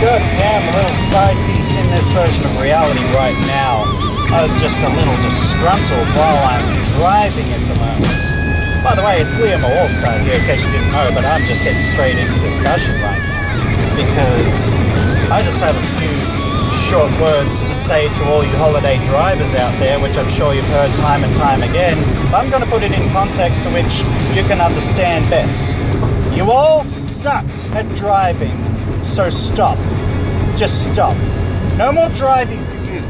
goddamn little side piece in this version of reality right now. I'm just a little disgruntled while I'm driving at the moment. By the way, it's Liam Allstar here, in case you didn't know, but I'm just getting straight into discussion right now. Because I just have a few short words to say to all you holiday drivers out there, which I'm sure you've heard time and time again. I'm going to put it in context to which you can understand best. You all suck at driving, so stop. Just stop. No more driving for you.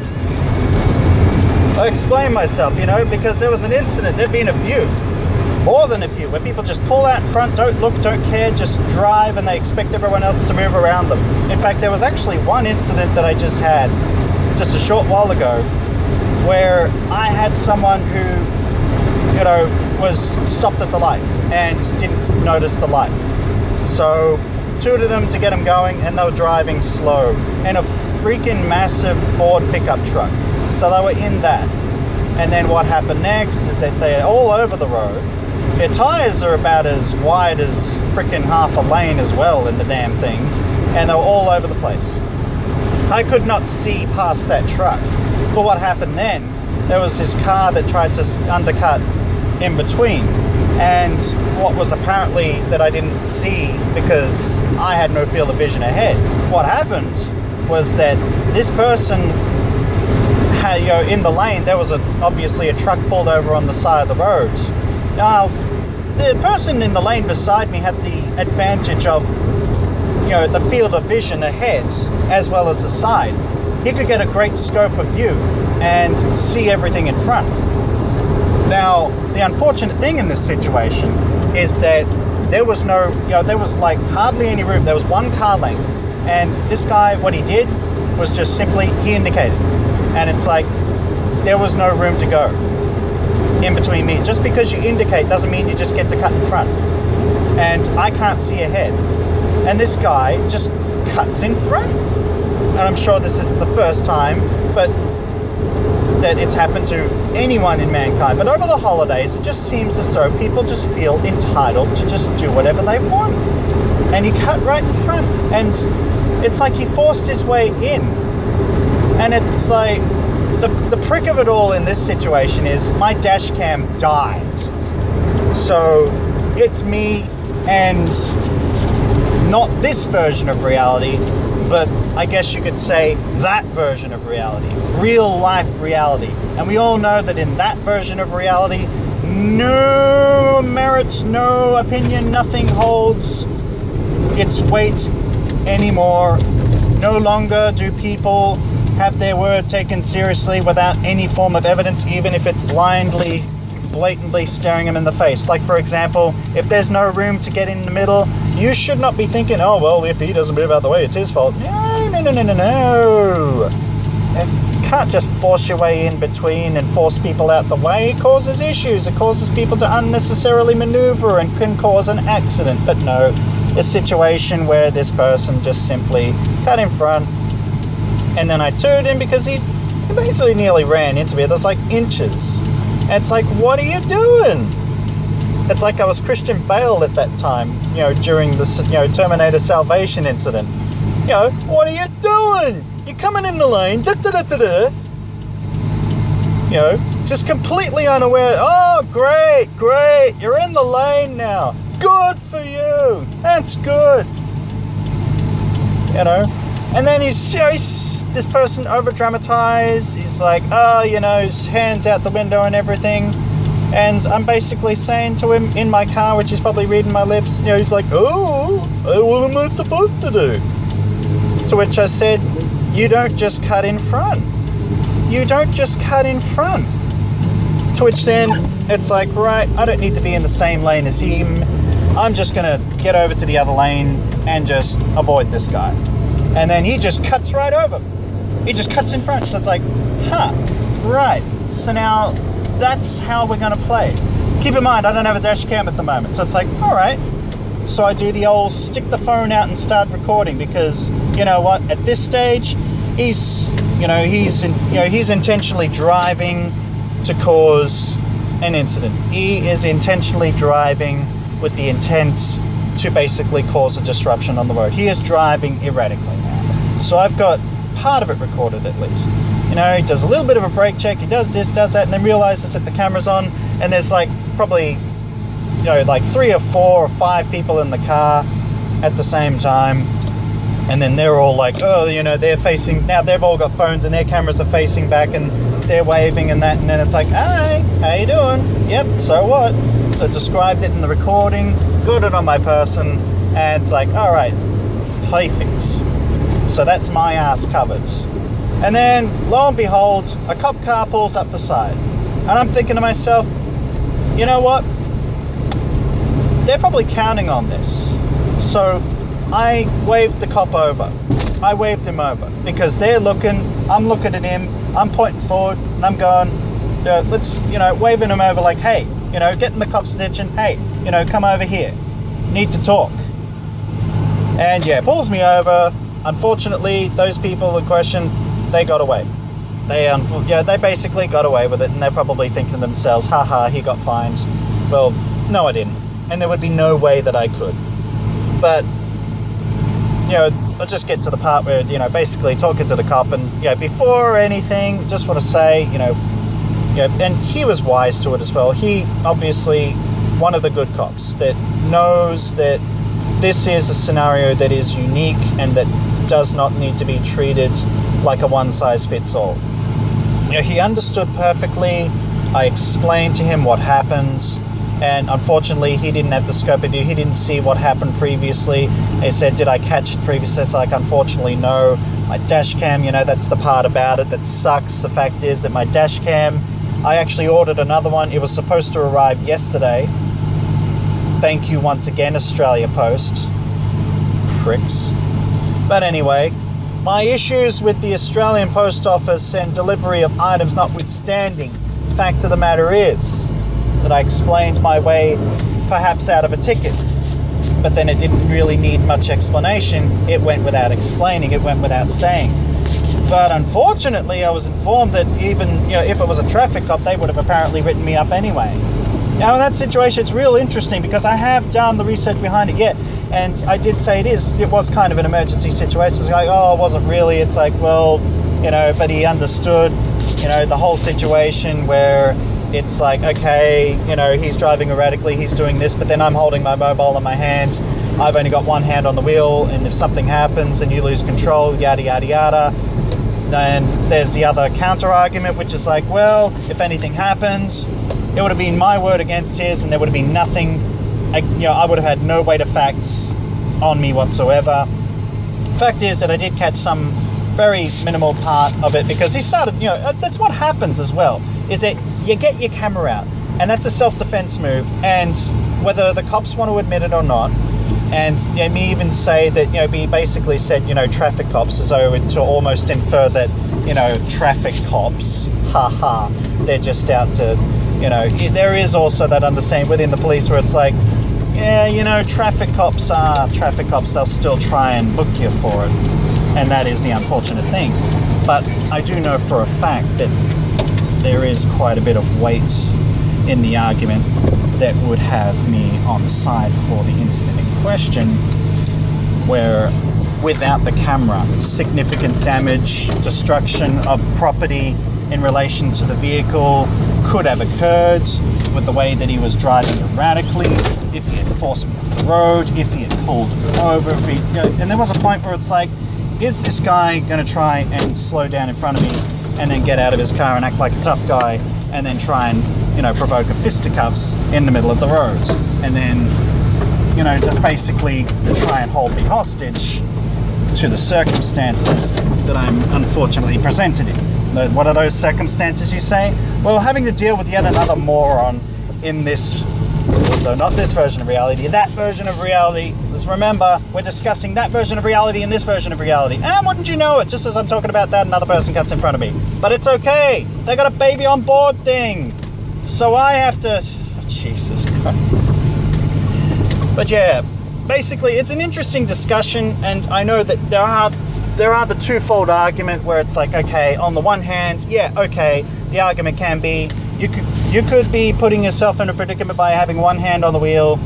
I explain myself, you know, because there was an incident, there've been a few, more than a few, where people just pull out in front, don't look, don't care, just drive, and they expect everyone else to move around them. In fact, there was actually one incident that I just had, just a short while ago, where I had someone who, you know, was stopped at the light and didn't notice the light. So tooted them to get them going, and they were driving slow in a freaking massive Ford pickup truck. So they were in that. And then what happened next is that they're all over the road. Their tires are about as wide as freaking half a lane as well in the damn thing, and they were all over the place. I could not see past that truck. But what happened then, there was this car that tried to undercut in between, and what was apparently that I didn't see because I had no field of vision ahead. What happened was that this person had, you know, in the lane there was obviously a truck pulled over on the side of the road. Now the person in the lane beside me had the advantage of, you know, the field of vision ahead as well as the side. He could get a great scope of view and see everything in front. Now, the unfortunate thing in this situation is that there was no, you know, there was like hardly any room. There was one car length, and this guy, what he did was just simply, he indicated. And it's like, there was no room to go in between me. Just because you indicate doesn't mean you just get to cut in front. And I can't see ahead. And this guy just cuts in front. And I'm sure this isn't the first time, but that it's happened to anyone in mankind. But over the holidays, it just seems as though people just feel entitled to just do whatever they want. And he cut right in front. And it's like he forced his way in. And it's like, the prick of it all in this situation is my dash cam died. So it's me and not this version of reality, but I guess you could say that version of reality, real life reality. And we all know that in that version of reality, no merit, no opinion, nothing holds its weight anymore. No longer do people have their word taken seriously without any form of evidence, even if it's blindly, blatantly staring them in the face. Like, for example, if there's no room to get in the middle, you should not be thinking, oh, well, if he doesn't move out the way, it's his fault. No. You can't just force your way in between and force people out the way. It causes issues. It causes people to unnecessarily maneuver and can cause an accident. But no, a situation where this person just simply cut in front, and then I turned him because he basically nearly ran into me. There's like inches. And it's like, what are you doing? It's like I was Christian Bale at that time, you know, during the, you know, Terminator Salvation incident. You know, what are you doing? You're coming in the lane, da-da-da-da-da. You know, just completely unaware. Oh, great, you're in the lane now. Good for you. That's good. You know, and then he's this person over-dramatized. He's like, oh, you know, his hands out the window and everything. And I'm basically saying to him in my car, which is probably reading my lips, you know, he's like, oh, what am I supposed to do? To which I said, you don't just cut in front. You don't just cut in front. To which then it's like, right, I don't need to be in the same lane as him. I'm just going to get over to the other lane and just avoid this guy. And then he just cuts right over. He just cuts in front. So it's like, huh, right. So now that's how we're going to play. Keep in mind, I don't have a dash cam at the moment. So it's like, all right. So I do the old stick the phone out and start recording because, you know what, at this stage, he's intentionally driving to cause an incident. He is intentionally driving with the intent to basically cause a disruption on the road. He is driving erratically now. So I've got part of it recorded at least. You know, he does a little bit of a brake check, he does this, does that, and then realizes that the camera's on, and there's like probably, you know, like 3 or 4 or 5 people in the car at the same time. And then they're all like, oh, you know, they're facing, now they've all got phones and their cameras are facing back and they're waving and that, and then it's like, hey, how you doing? Yep, so what? So described it in the recording, got it on my person, and it's like, all right, perfect. So that's my ass covered. And then, lo and behold, a cop car pulls up beside. And I'm thinking to myself, you know what? They're probably counting on this. So I waved the cop over. I waved him over because they're looking, I'm looking at him, I'm pointing forward, and I'm going, let's, you know, waving him over like, hey, you know, getting the cop's attention, hey, you know, come over here, need to talk. And yeah, pulls me over. Unfortunately, those people in question, they got away. They basically got away with it, and they're probably thinking to themselves, haha, he got fined. Well, no, I didn't. And there would be no way that I could. But, you know, I'll just get to the part where, you know, basically talking to the cop, and, you know, before anything, just want to say, you know, and he was wise to it as well. He, obviously, one of the good cops that knows that this is a scenario that is unique and that does not need to be treated like a one-size-fits-all. You know, he understood perfectly. I explained to him what happened, and unfortunately he didn't have the scope of view. He didn't see what happened previously. He said, did I catch it previously? It's like, unfortunately, no. My dash cam, you know, that's the part about it that sucks. The fact is that my dash cam, I actually ordered another one. It was supposed to arrive yesterday. Thank you once again, Australia Post. Pricks. But anyway, my issues with the Australian Post Office and delivery of items notwithstanding, the fact of the matter is that I explained my way perhaps out of a ticket, but then it didn't really need much explanation. It went without explaining, it went without saying. But unfortunately, I was informed that even, you know, if it was a traffic cop, they would have apparently written me up anyway. Now, in that situation, it's real interesting because I have done the research behind it yet, and I did say it was kind of an emergency situation. It's like, oh, it wasn't really. It's like, well, you know, but he understood, you know, the whole situation where it's like, okay, you know, he's driving erratically, he's doing this, but then I'm holding my mobile in my hand. I've only got one hand on the wheel, and if something happens and you lose control, yada, yada, yada. Then there's the other counter argument, which is like, well, if anything happens, it would have been my word against his, and there would have been nothing, you know, I would have had no weight of facts on me whatsoever. The fact is that I did catch some very minimal part of it because he started, you know, that's what happens as well, is that you get your camera out, and that's a self-defense move, and whether the cops want to admit it or not, and you know, me even say that, you know, he basically said, you know, traffic cops, as though to almost infer that, you know, traffic cops, haha, they're just out to, you know, there is also that understanding within the police where it's like, yeah, you know, traffic cops are traffic cops, they'll still try and book you for it, and that is the unfortunate thing. But I do know for a fact that there is quite a bit of weight in the argument that would have me on side for the incident in question, where without the camera, significant damage, destruction of property in relation to the vehicle could have occurred with the way that he was driving erratically, if he had forced me off the road, if he had pulled over, if he, you know, and there was a point where it's like, is this guy going to try and slow down in front of me and then get out of his car and act like a tough guy and then try and, you know, provoke a fisticuffs in the middle of the road, and then, you know, just basically try and hold me hostage to the circumstances that I'm unfortunately presented in. What are those circumstances, you say? Well, having to deal with yet another moron in this, so not this version of reality, that version of reality. Let's remember, we're discussing that version of reality and this version of reality. And wouldn't you know it, just as I'm talking about that, another person cuts in front of me. But it's okay. They got a baby on board thing. So I have to, Jesus Christ. But yeah, basically it's an interesting discussion, and I know that there are the twofold argument where it's like, okay, on the one hand, yeah, okay, the argument can be, you could be putting yourself in a predicament by having one hand on the wheel,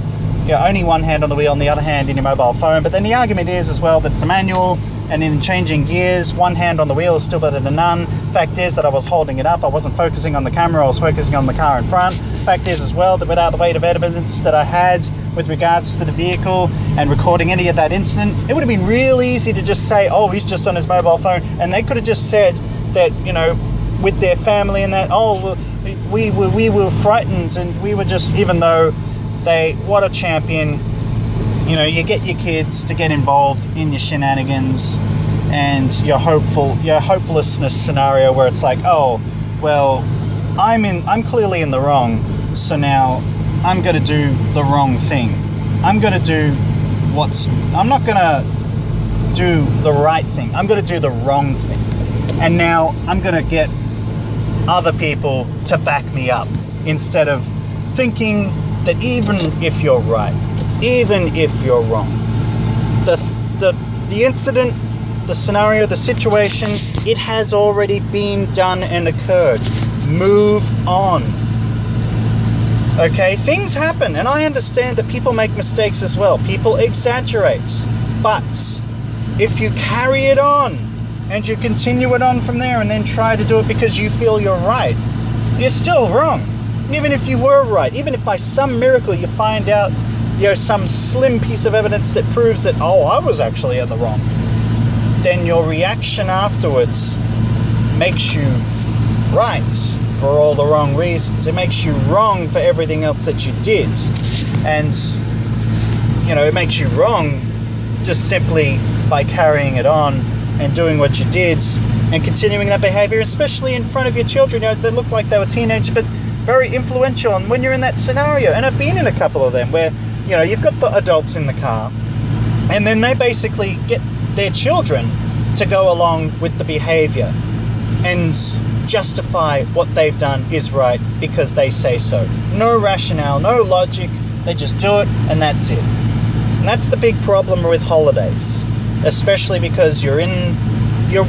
you know, only one hand on the wheel and the other hand in your mobile phone. But then the argument is as well that it's a manual, And in changing gears, one hand on the wheel is still better than none. Fact is that I was holding it up. I wasn't focusing on the camera. I was focusing on the car in front. Fact is as well that without the weight of evidence that I had with regards to the vehicle and recording any of that incident, it would have been real easy to just say, oh, he's just on his mobile phone. And they could have just said that, you know, with their family and that, oh, we were frightened, and we were just, even though what a champion. You know, you get your kids to get involved in your shenanigans and your hopelessness scenario where it's like, oh, well, I'm clearly in the wrong, so now I'm going to do the wrong thing. I'm not going to do the right thing. I'm going to do the wrong thing. And now I'm going to get other people to back me up instead of thinking that even if you're right, even if you're wrong, the incident, the scenario, the situation, it has already been done and occurred. Move on. Okay, things happen, and I understand that people make mistakes as well. People exaggerate. But if you carry it on and you continue it on from there and then try to do it because you feel you're right, you're still wrong. Even if you were right, even if by some miracle you find out, you know, some slim piece of evidence that proves that, oh, I was actually in the wrong, then your reaction afterwards makes you right for all the wrong reasons. It makes you wrong for everything else that you did. And, you know, it makes you wrong just simply by carrying it on and doing what you did and continuing that behavior, especially in front of your children. You know, they look like they were teenagers, but very influential. And when you're in that scenario, and I've been in a couple of them where, you know, you've got the adults in the car and then they basically get their children to go along with the behavior and justify what they've done is right because they say so. No rationale, no logic. They just do it and that's it. And that's the big problem with holidays, especially because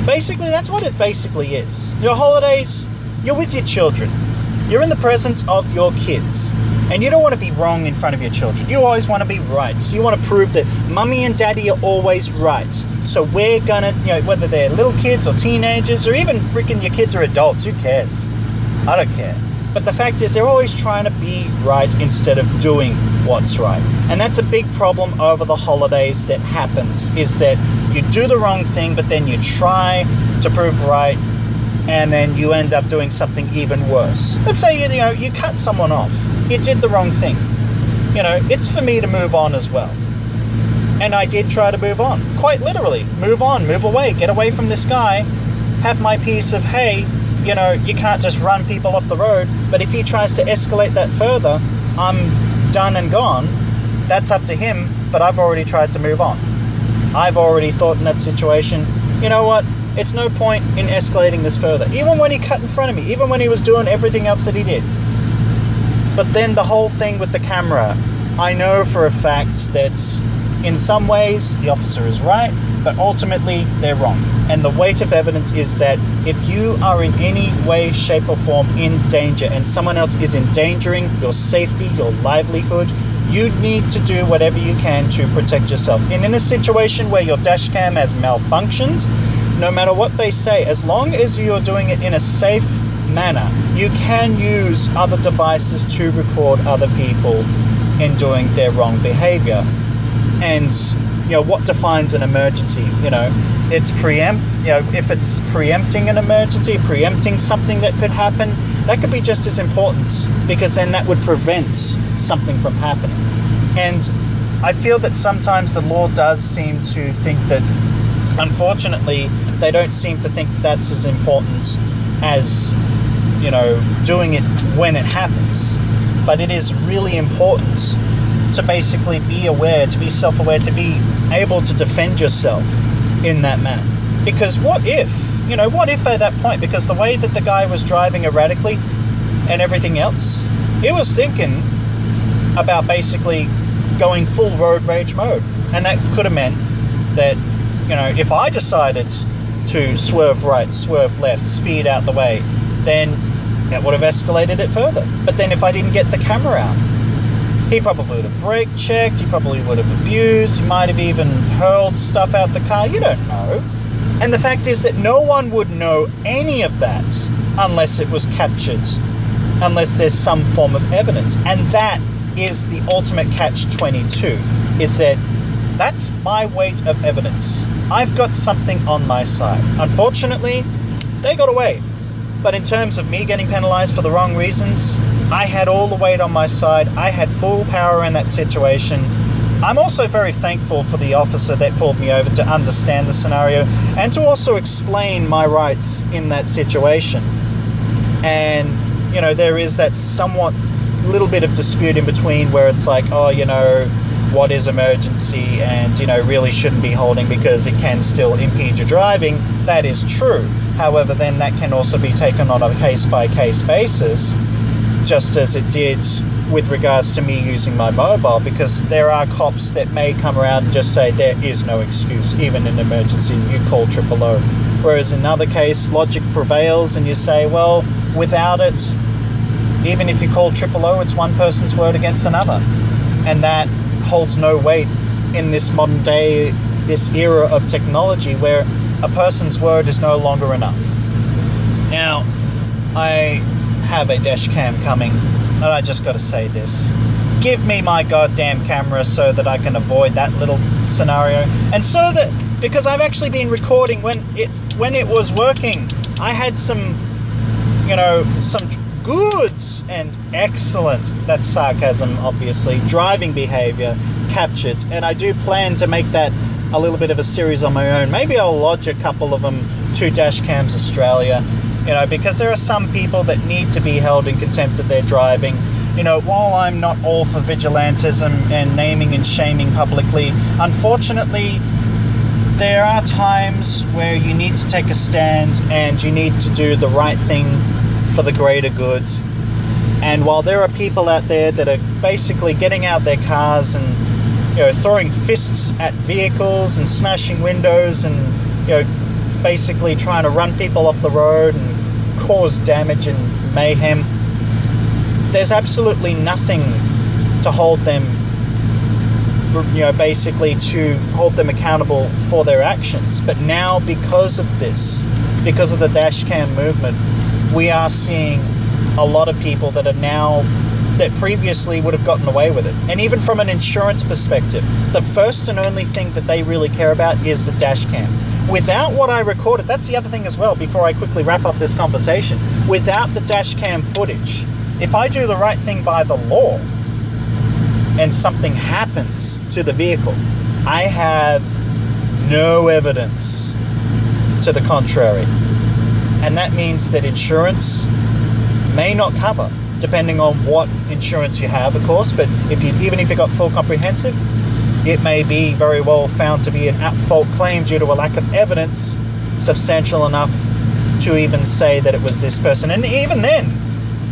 basically, that's what it basically is. Your holidays, you're with your children. You're in the presence of your kids, and you don't want to be wrong in front of your children. You always want to be right. So you want to prove that mummy and daddy are always right. So we're gonna, you know, whether they're little kids or teenagers or even freaking your kids are adults, who cares? I don't care. But the fact is, they're always trying to be right instead of doing what's right. And that's a big problem over the holidays that happens, is that you do the wrong thing, but then you try to prove right, and then you end up doing something even worse. Let's say, you know, you cut someone off. You did the wrong thing. You know, it's for me to move on as well. And I did try to move on. Quite literally. Move on, move away, get away from this guy. Have my piece of, hey, you know, you can't just run people off the road. But if he tries to escalate that further, I'm done and gone. That's up to him, but I've already tried to move on. I've already thought in that situation, you know what? It's no point in escalating this further. Even when he cut in front of me, even when he was doing everything else that he did. But then the whole thing with the camera, I know for a fact that in some ways the officer is right, but ultimately they're wrong. And the weight of evidence is that if you are in any way, shape or form in danger and someone else is endangering your safety, your livelihood, you need to do whatever you can to protect yourself. And in a situation where your dash cam has malfunctioned, no matter what they say, as long as you're doing it in a safe manner, you can use other devices to record other people in doing their wrong behavior. And, you know, what defines an emergency? You know, it's if it's preempting an emergency, preempting something that could happen, that could be just as important, because then that would prevent something from happening. And I feel that sometimes the law does seem to think that, unfortunately, they don't seem to think that's as important as, you know, doing it when it happens. But it is really important to basically be aware, to be self-aware, to be able to defend yourself in that manner. Because what if at that point, because the way that the guy was driving erratically and everything else, he was thinking about basically going full road rage mode. And that could have meant that, you know, if I decided to swerve right, swerve left, speed out the way, then that would have escalated it further. But then if I didn't get the camera out, He probably would have brake checked, he probably would have abused, he might have even hurled stuff out the car, you don't know. And the fact is that no one would know any of that unless it was captured, unless there's some form of evidence. And that is the ultimate catch-22, is that that's my weight of evidence. I've got something on my side. Unfortunately, they got away. But in terms of me getting penalized for the wrong reasons, I had all the weight on my side. I had full power in that situation. I'm also very thankful for the officer that pulled me over to understand the scenario and to also explain my rights in that situation. And, you know, there is that somewhat little bit of dispute in between where it's like, oh, you know, what is emergency and, you know, really shouldn't be holding because it can still impede your driving. That is true. However, then that can also be taken on a case-by-case basis, just as it did with regards to me using my mobile, because there are cops that may come around and just say there is no excuse, even in an emergency, you call 000. Whereas in another case, logic prevails and you say, well, without it, even if you call 000, it's one person's word against another. And that holds no weight in this modern day, this era of technology where a person's word is no longer enough. Now, I have a dash cam coming, and I just got to say this. Give me my goddamn camera so that I can avoid that little scenario. And so that, because I've actually been recording when it was working, I had some, you know, some good and excellent, that's sarcasm obviously, driving behavior captured, and I do plan to make that a little bit of a series on my own. Maybe I'll lodge a couple of them to Dashcams Australia, you know, because there are some people that need to be held in contempt of their driving. You know, while I'm not all for vigilantism and naming and shaming publicly, unfortunately there are times where you need to take a stand and you need to do the right thing for the greater good. And while there are people out there that are basically getting out their cars and, you know, throwing fists at vehicles and smashing windows and, you know, basically trying to run people off the road and cause damage and mayhem, there's absolutely nothing to hold them, you know, basically to hold them accountable for their actions. But now, because of this, because of the dashcam movement, we are seeing a lot of people that are now, that previously would have gotten away with it. And even from an insurance perspective, the first and only thing that they really care about is the dash cam. Without what I recorded, that's the other thing as well, before I quickly wrap up this conversation, without the dash cam footage, if I do the right thing by the law and something happens to the vehicle, I have no evidence to the contrary. And that means that insurance may not cover, depending on what insurance you have, of course, but even if you got full comprehensive, it may be very well found to be an at-fault claim due to a lack of evidence substantial enough to even say that it was this person. And even then,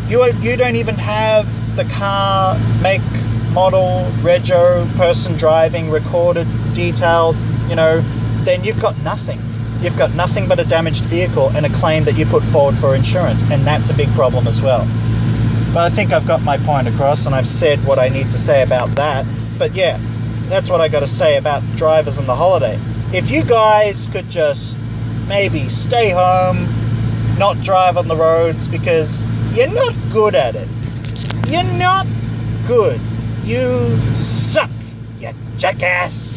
you don't even have the car, make, model, rego, person driving, recorded, detailed, you know, then you've got nothing. You've got nothing but a damaged vehicle and a claim that you put forward for insurance, and that's a big problem as well. But I think I've got my point across and I've said what I need to say about that. But yeah, that's what I got to say about drivers on the holiday. If you guys could just maybe stay home, not drive on the roads, because you're not good at it. You're not good. You suck, you jackass.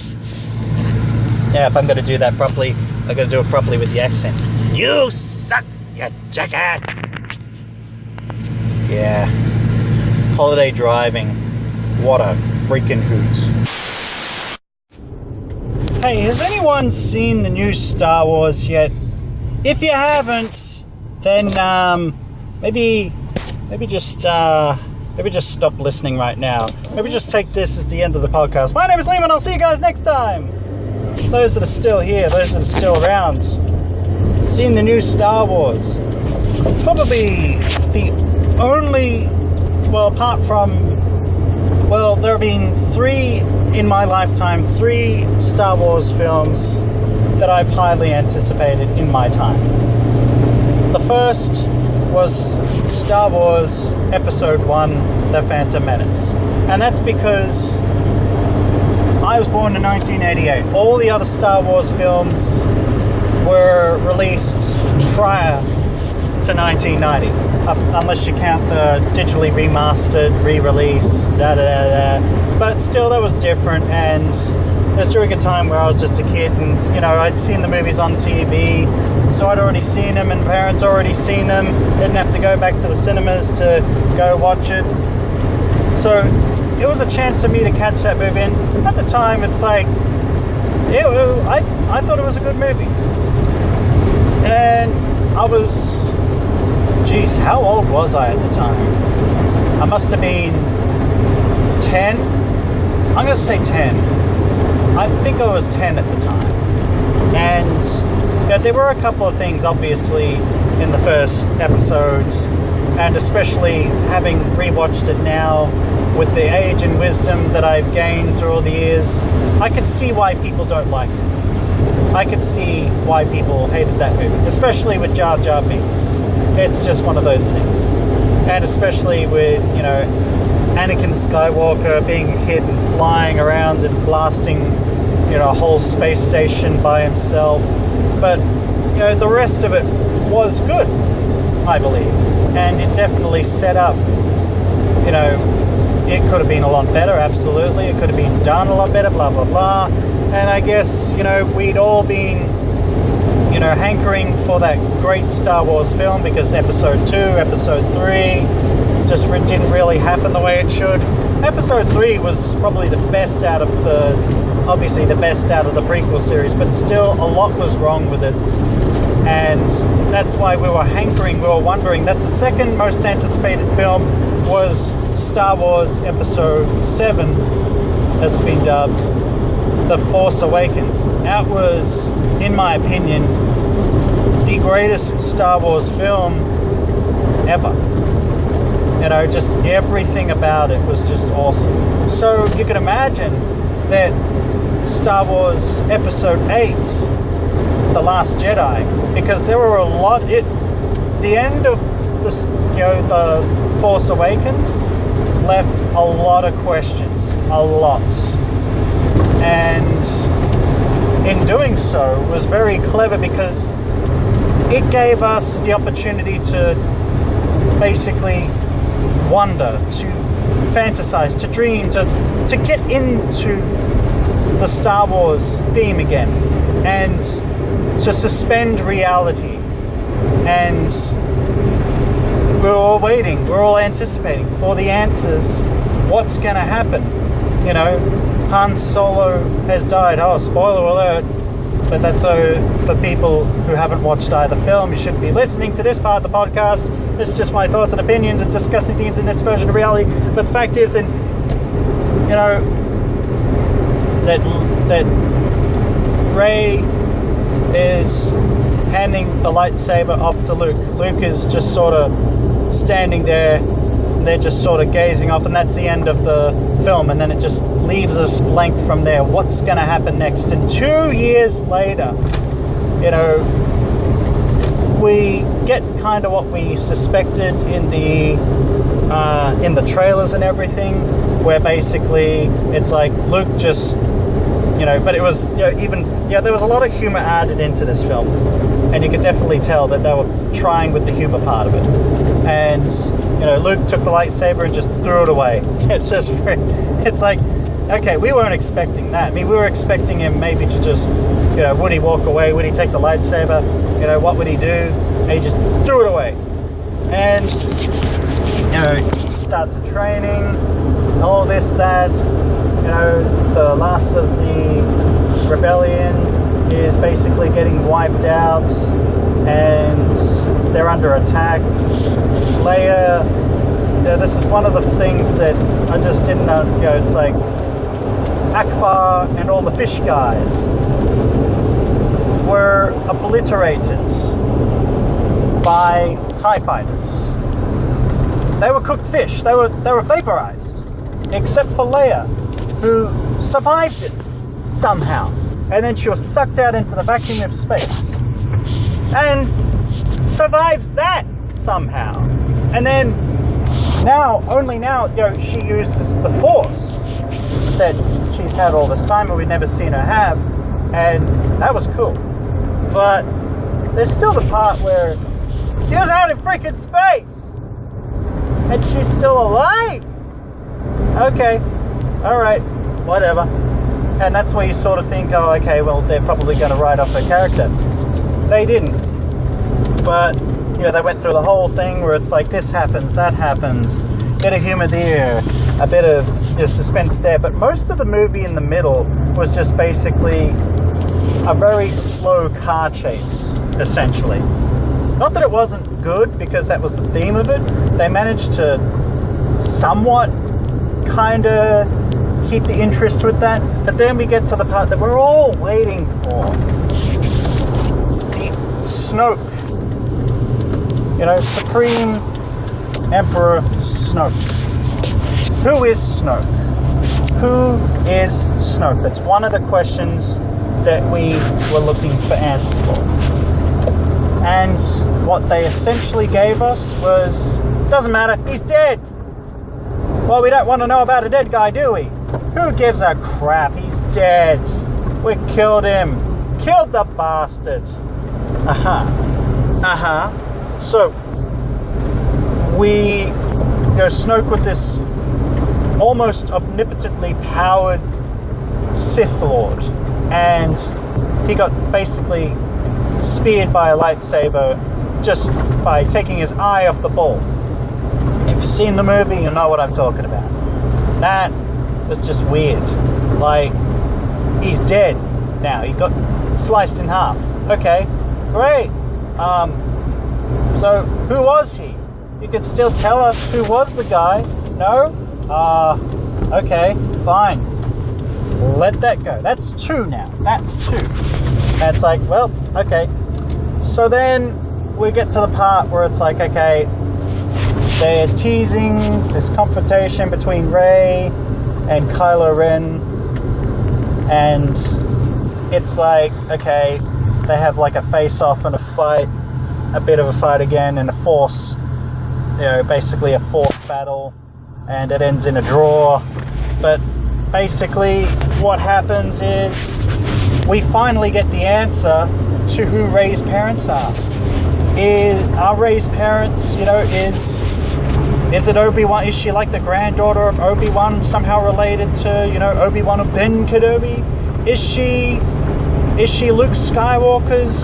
Yeah, if I'm going to do that properly, I've got to do it properly with the accent. You suck, you jackass. Yeah. Holiday driving. What a freaking hoot. Hey, has anyone seen the new Star Wars yet? If you haven't, then maybe just stop listening right now. Maybe just take this as the end of the podcast. My name is Liam and I'll see you guys next time. Those that are still here, those that are still around, seen the new Star Wars. It's probably the only, well, apart from, well, there have been in my lifetime, 3 Star Wars films that I've highly anticipated in my time. The first was Star Wars Episode 1, The Phantom Menace. And that's because I was born in 1988. All the other Star Wars films were released prior to 1990, unless you count the digitally remastered, re-release, but still that was different. And it was during a time where I was just a kid, and I'd seen the movies on TV, so I'd already seen them, and parents already seen them, didn't have to go back to the cinemas to go watch it. So it was a chance for me to catch that movie, and at the time it's like, I thought it was a good movie. And I was, geez, how old was I at the time? I must have been 10. I'm going to say 10. I think I was 10 at the time. And there were a couple of things, obviously, in the first episodes, and especially having rewatched it now with the age and wisdom that I've gained through all the years, I could see why people don't like it. I could see why people hated that movie, especially with Jar Jar Binks. It's just one of those things. And especially with, Anakin Skywalker being a kid and flying around and blasting, a whole space station by himself. But, the rest of it was good, I believe. And it definitely set up, it could have been a lot better, absolutely. It could have been done a lot better, blah, blah, blah. And I guess, we'd all been, hankering for that great Star Wars film, because Episode 2, Episode 3 just didn't really happen the way it should. Episode 3 was probably the best out of the prequel series, but still a lot was wrong with it. And that's why we were hankering, we were wondering. That's the second most anticipated film, was Star Wars Episode 7, as it's been dubbed, The Force Awakens. That was, in my opinion, the greatest Star Wars film ever. Just everything about it was just awesome. So you can imagine that Star Wars Episode 8, The Last Jedi, because there were a lot, the end of the Force Awakens left a lot of questions, a lot. And in doing so was very clever, because it gave us the opportunity to basically wonder, to fantasize, to dream, to get into the Star Wars theme again, and to suspend reality. And we're all waiting, we're all anticipating for the answers. What's going to happen? Han Solo has died. Oh, spoiler alert. But that's for people who haven't watched either film. You shouldn't be listening to this part of the podcast. This is just my thoughts and opinions and discussing things in this version of reality. But the fact is that, that Rey is handing the lightsaber off to Luke. Luke is just sort of standing there, and they're just sort of gazing off, and that's the end of the film. And then it just leaves us blank from there. What's going to happen next? And 2 years later, we get kind of what we suspected in the trailers and everything, where basically it's like Luke just, but it was, there was a lot of humor added into this film, and you could definitely tell that they were trying with the humor part of it. And Luke took the lightsaber and just threw it away. It's like, okay, we weren't expecting that. I mean, we were expecting him maybe to just, would he walk away? Would he take the lightsaber? What would he do? And he just threw it away. And, starts training, all this, that. The last of the rebellion is basically getting wiped out, and they're under attack. Leia, this is one of the things that I just didn't know. It's like Akbar and all the fish guys were obliterated by TIE fighters. They were cooked fish. They were vaporized, except for Leia, who survived it somehow. And then she was sucked out into the vacuum of space and survives that somehow. And then Only now, she uses the Force that she's had all this time and we've never seen her have, and that was cool. But there's still the part where she was out in freaking space and she's still alive. Okay, alright, whatever. And that's where you sort of think, oh, okay, well, they're probably going to write off her character. They didn't. But, they went through the whole thing where it's like, this happens, that happens, bit of humor there, a bit of suspense there. But most of the movie in the middle was just basically a very slow car chase, essentially. Not that it wasn't good, because that was the theme of it. They managed to somewhat kind of keep the interest with that. But then we get to the part that we're all waiting for. The Snoke. Supreme Emperor Snoke. Who is Snoke? Who is Snoke? That's one of the questions that we were looking for answers for. And what they essentially gave us was, doesn't matter, he's dead. Well, we don't want to know about a dead guy, do we? Who gives a crap? He's dead. We killed him. Killed the bastard. So, we Snoke with this almost omnipotently powered Sith Lord, and he got basically speared by a lightsaber just by taking his eye off the ball. If you've seen the movie, you know what I'm talking about. That was just weird. Like, he's dead now. He got sliced in half. Okay, great. So who was he? You could still tell us who was the guy. No? Okay, fine. Let that go. That's 2 now. That's 2. And it's like, well, okay. So then we get to the part where it's like, okay, they're teasing this confrontation between Rey and Kylo Ren, and it's like, okay, they have like a face-off and a fight, a bit of a fight again, and a force, basically a force battle, and it ends in a draw. But basically what happens is we finally get the answer to who Rey's parents are. Are Rey's parents, is it Obi-Wan? Is she like the granddaughter of Obi-Wan, somehow related to, Obi-Wan of Ben Kenobi? Is she Luke Skywalker's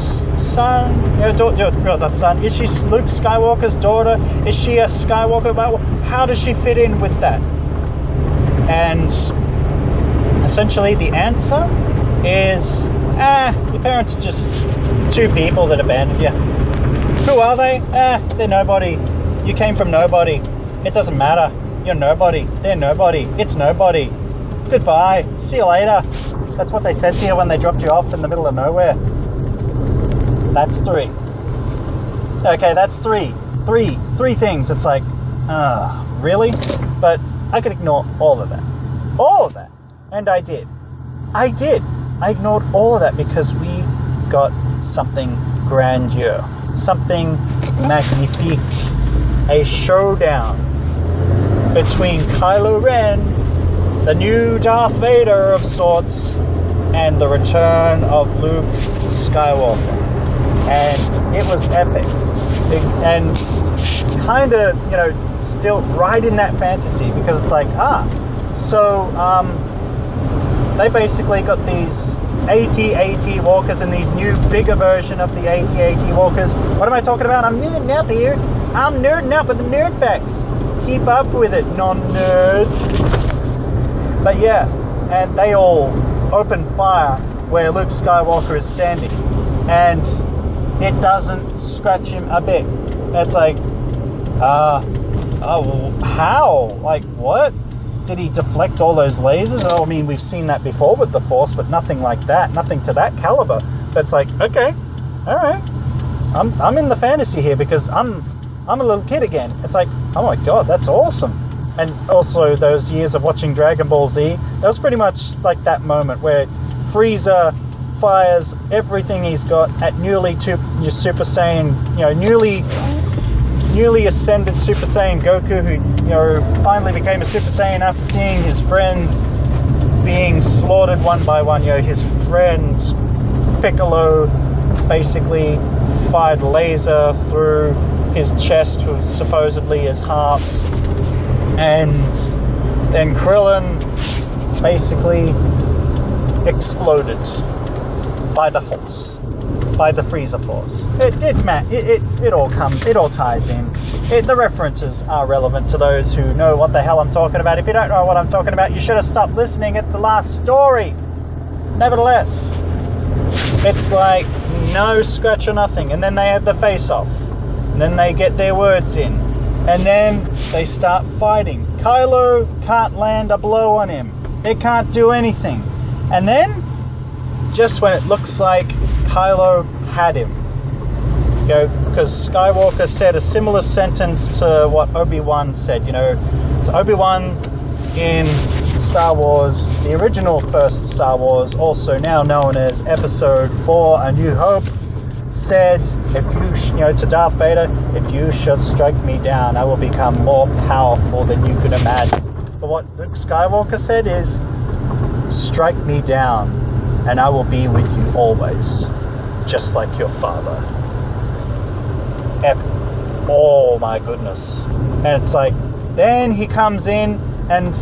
son? Not son. Is she Luke Skywalker's daughter? Is she a Skywalker? How does she fit in with that? And essentially the answer is, your parents are just 2 people that abandoned you. Who are they? They're nobody. You came from nobody. It doesn't matter. You're nobody. They're nobody. It's nobody. Goodbye. See you later. That's what they said to you when they dropped you off in the middle of nowhere. That's 3. Okay, that's 3. Three things. It's like, really? But I could ignore all of that. All of that. And I did. I ignored all of that because we got something grandeur. Something magnifique. A showdown between Kylo Ren, the new Darth Vader of sorts, and the return of Luke Skywalker. And it was epic. And kind of, still right in that fantasy, because it's like, they basically got these AT-AT walkers and these new bigger version of the AT-AT walkers. What am I talking about? I'm nerding up here. I'm nerding up with the nerd facts. Keep up with it, non-nerds. But yeah, and they all open fire where Luke Skywalker is standing, and it doesn't scratch him a bit. It's like, how? Like, what? Did he deflect all those lasers? I mean, we've seen that before with the Force, but nothing like that, nothing to that caliber. But it's like, okay, all right, I'm in the fantasy here because I'm a little kid again. It's like, oh my god, that's awesome. And also those years of watching Dragon Ball Z, that was pretty much like that moment where Frieza fires everything he's got at newly Super Saiyan, newly ascended Super Saiyan Goku, who, finally became a Super Saiyan after seeing his friends being slaughtered one by one. His friend Piccolo basically fired laser through his chest with supposedly his heart, and then Krillin basically exploded by the Force, by the Frieza Force. It all ties in. The references are relevant to those who know what the hell I'm talking about. If you don't know what I'm talking about, you should have stopped listening at the last story. Nevertheless, it's like no scratch or nothing, and then they have the face-off, and then they get their words in, and then they start fighting. Kylo can't land a blow on him. It can't do anything. And then, just when it looks like Kylo had him, because Skywalker said a similar sentence to what Obi-Wan said. So Obi-Wan in Star Wars, the original first Star Wars, also now known as Episode 4, A New Hope, said, if you, to Darth Vader, if you should strike me down, I will become more powerful than you could imagine. But what Luke Skywalker said is, strike me down, and I will be with you always, just like your father. Epic. Oh my goodness. And it's like, then he comes in, and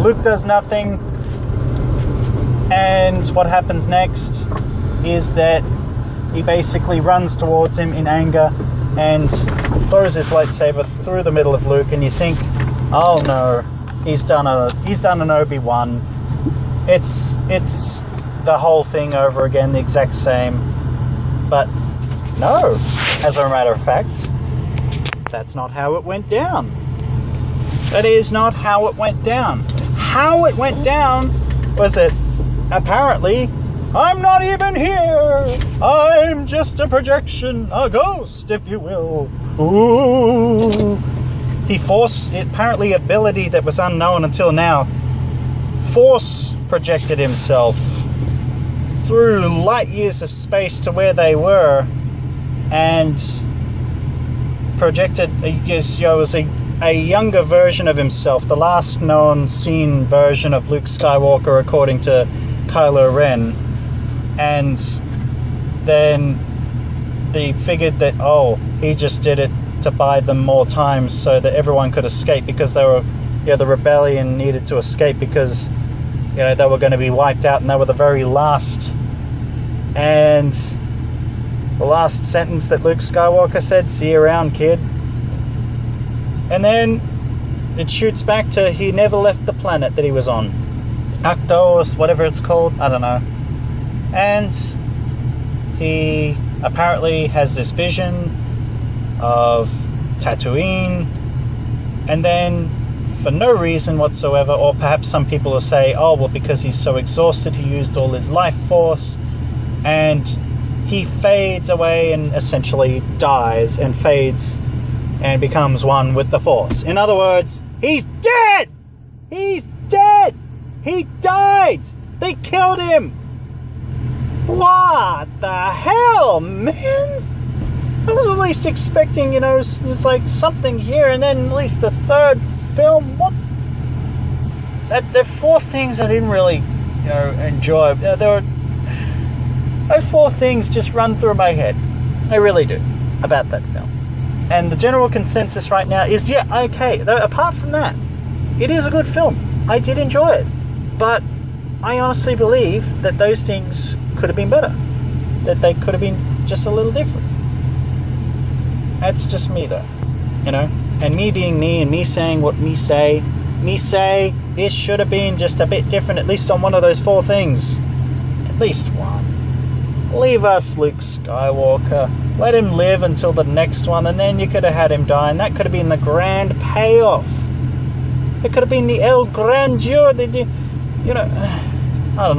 Luke does nothing, and what happens next is that he basically runs towards him in anger and throws his lightsaber through the middle of Luke, and you think, oh no, he's done an Obi-Wan. It's the whole thing over again, the exact same. But no, as a matter of fact, that's not how it went down. That is not how it went down. How it went down was that apparently, I'm not even here. I'm just a projection, a ghost, if you will. Ooh. He forced, apparently ability that was unknown until now, force projected himself through light years of space to where they were, and projected, I guess, was a younger version of himself, the last known seen version of Luke Skywalker according to Kylo Ren. And then they figured that, he just did it to buy them more time so that everyone could escape, because they were, the rebellion needed to escape because, they were going to be wiped out, and they were the very last. And the last sentence that Luke Skywalker said, see you around, kid. And then it shoots back to he never left the planet that he was on. Actos, whatever it's called, I don't know. And he apparently has this vision of Tatooine, and then for no reason whatsoever, or perhaps some people will say, because he's so exhausted, he used all his life force, and he fades away and essentially dies and fades and becomes one with the Force. In other words, he's dead! He's dead! He died! They killed him! What the hell, man? I was at least expecting, it's like something here, and then at least the third film. What? There are four things I didn't really, enjoy. Those four things just run through my head. I really do, about that film. And the general consensus right now is, okay. Though, apart from that, it is a good film. I did enjoy it. But I honestly believe that those things could have been better. That they could have been just a little different. That's just me, though. And me being me, and me saying what me say, it should have been just a bit different, at least on one of those four things. At least one. Leave us Luke Skywalker. Let him live until the next one, and then you could have had him die, and that could have been the grand payoff. It could have been the El Grandeur. I don't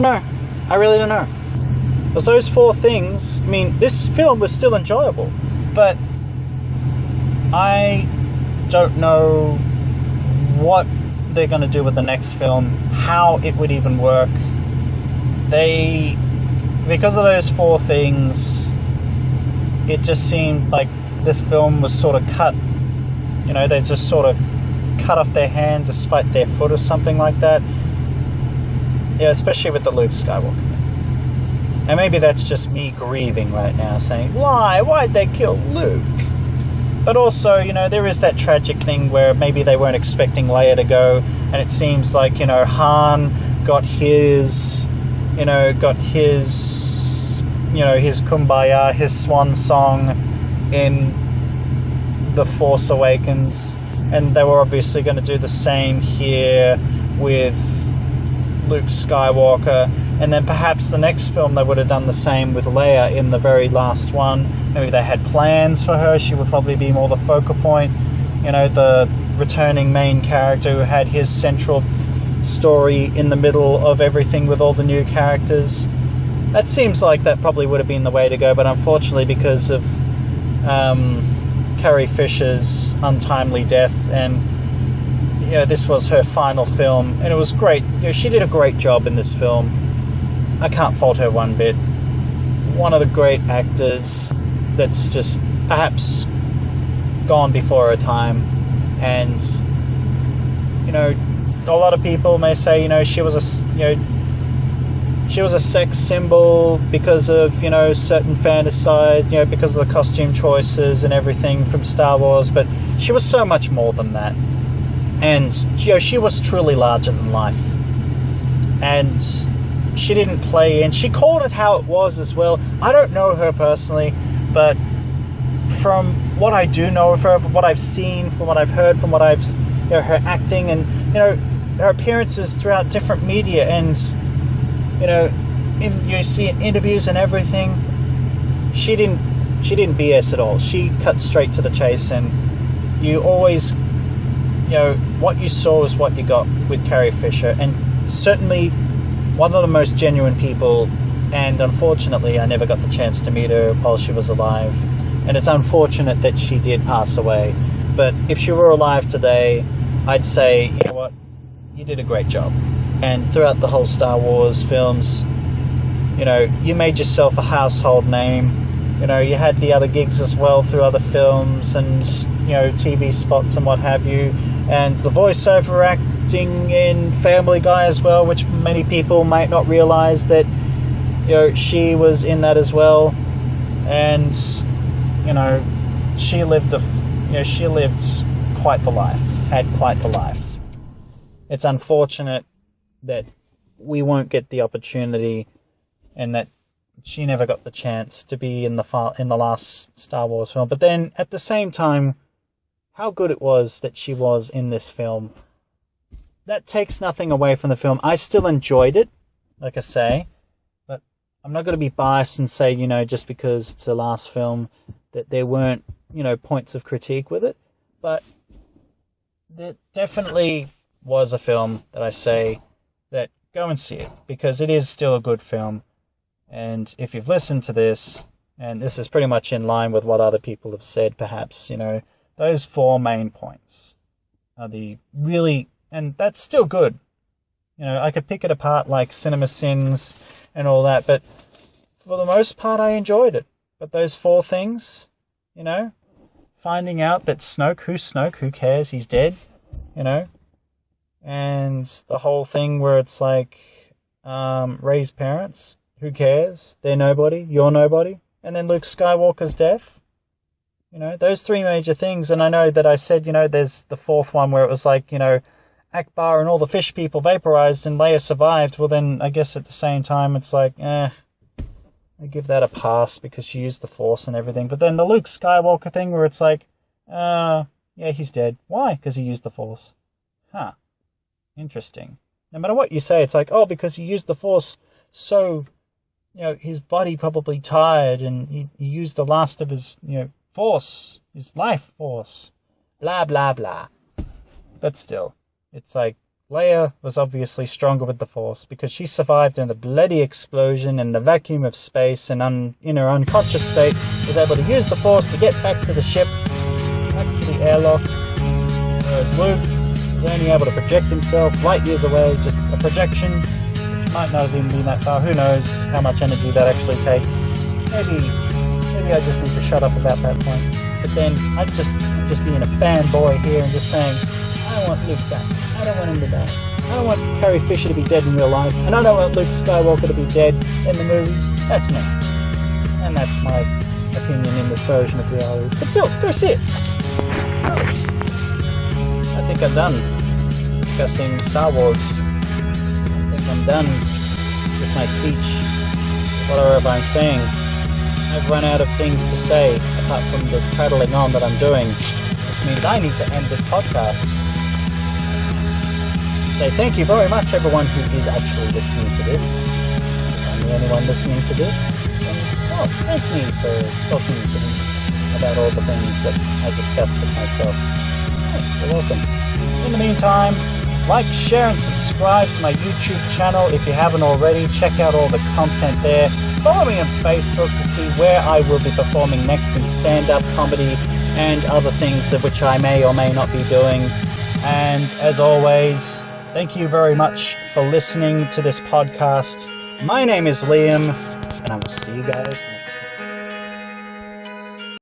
know. I really don't know. Because those four things, this film was still enjoyable, but I don't know what they're going to do with the next film, how it would even work. Because of those four things, it just seemed like this film was sort of cut. You know, they just sort of cut off their hand to spite their foot or something like that. Yeah, especially with the Luke Skywalker thing. And maybe that's just me grieving right now, saying, why? Why'd they kill Luke? But also, you know, there is that tragic thing where maybe they weren't expecting Leia to go, and it seems like, you know, Han got his Kumbaya, his swan song in The Force Awakens, and they were obviously going to do the same here with Luke Skywalker, and then perhaps the next film they would have done the same with Leia in the very last one. Maybe they had plans for her. She would probably be more the focal point, you know, the returning main character who had his central story in the middle of everything with all the new characters. That seems like that probably would have been the way to go, but unfortunately, because of Carrie Fisher's untimely death, and you know, this was her final film, and it was great. You know, she did a great job in this film. I can't fault her one bit. One of the great actors that's just perhaps gone before her time, and you know, a lot of people may say, you know, she was a sex symbol because of, you know, certain fantasy, you know, because of the costume choices and everything from Star Wars, but she was so much more than that. And, you know, she was truly larger than life. And she didn't play, and she called it how it was as well. I don't know her personally, but from what I do know of her, from what I've seen, from what I've heard, from what I've, you know, her acting and, you know, her appearances throughout different media, and you know, you see in interviews and everything, she didn't BS at all. She cut straight to the chase, and you always, you know, what you saw is what you got with Carrie Fisher, and certainly one of the most genuine people. And unfortunately, I never got the chance to meet her while she was alive, and it's unfortunate that she did pass away. But if she were alive today, I'd say, you know what, you did a great job. And throughout the whole Star Wars films, you know, you made yourself a household name. You know, you had the other gigs as well through other films and, you know, TV spots and what have you. And the voiceover acting in Family Guy as well, which many people might not realize that, you know, she was in that as well. And, you know, she lived quite the life, had quite the life. It's unfortunate that we won't get the opportunity, and that she never got the chance to be in the last Star Wars film. But then at the same time, how good it was that she was in this film. That takes nothing away from the film. I still enjoyed it, like I say, but I'm not going to be biased and say, you know, just because it's the last film that there weren't, you know, points of critique with it. But there definitely was a film that I say that go and see it, because it is still a good film. And if you've listened to this, and this is pretty much in line with what other people have said, perhaps, you know, those 4 main points are the really, and that's still good. You know, I could pick it apart like Cinema Sins and all that, but for the most part I enjoyed it. But those 4 things, you know, finding out that who's Snoke, who cares, he's dead, you know, and the whole thing where it's like, Rey's parents, who cares? They're nobody, you're nobody. And then Luke Skywalker's death. You know, those 3 major things. And I know that I said, you know, there's the 4th one where it was like, you know, Akbar and all the fish people vaporized and Leia survived. Well, then I guess at the same time it's like, I give that a pass because she used the Force and everything. But then the Luke Skywalker thing where it's like, yeah, he's dead. Why? Because he used the Force. Huh. Interesting. No matter what you say, it's like, oh, because he used the Force, so, you know, his body probably tired, and he used the last of his, you know, Force, his life force, blah, blah, blah. But still, it's like, Leia was obviously stronger with the Force because she survived in the bloody explosion in the vacuum of space, and in her unconscious state was able to use the Force to get back to the ship, back to the airlock, whereas Luke was only able to project himself light years away, just a projection. Might not have even been that far. Who knows how much energy that actually takes. Maybe maybe I just need to shut up about that point. But then I'm just being a fanboy here and just saying, I want Luke back. I don't want him to die. I don't want Carrie Fisher to be dead in real life. And I don't want Luke Skywalker to be dead in the movies. That's me. And that's my opinion in this version of reality. But still, go see it. I think I'm done discussing Star Wars. I think I'm done with my speech. Whatever I'm saying. I've run out of things to say apart from the prattling on that I'm doing, which means I need to end this podcast. Say thank you very much everyone who is actually listening to this. If I'm the only one listening to this, then thank me for talking to me about all the things that I discussed with myself. You're welcome. In the meantime, like, share and subscribe to my YouTube channel if you haven't already. Check out all the content there. Follow me on Facebook to see where I will be performing next in stand-up comedy and other things of which I may or may not be doing. And as always, thank you very much for listening to this podcast. My name is Liam, and I will see you guys next time.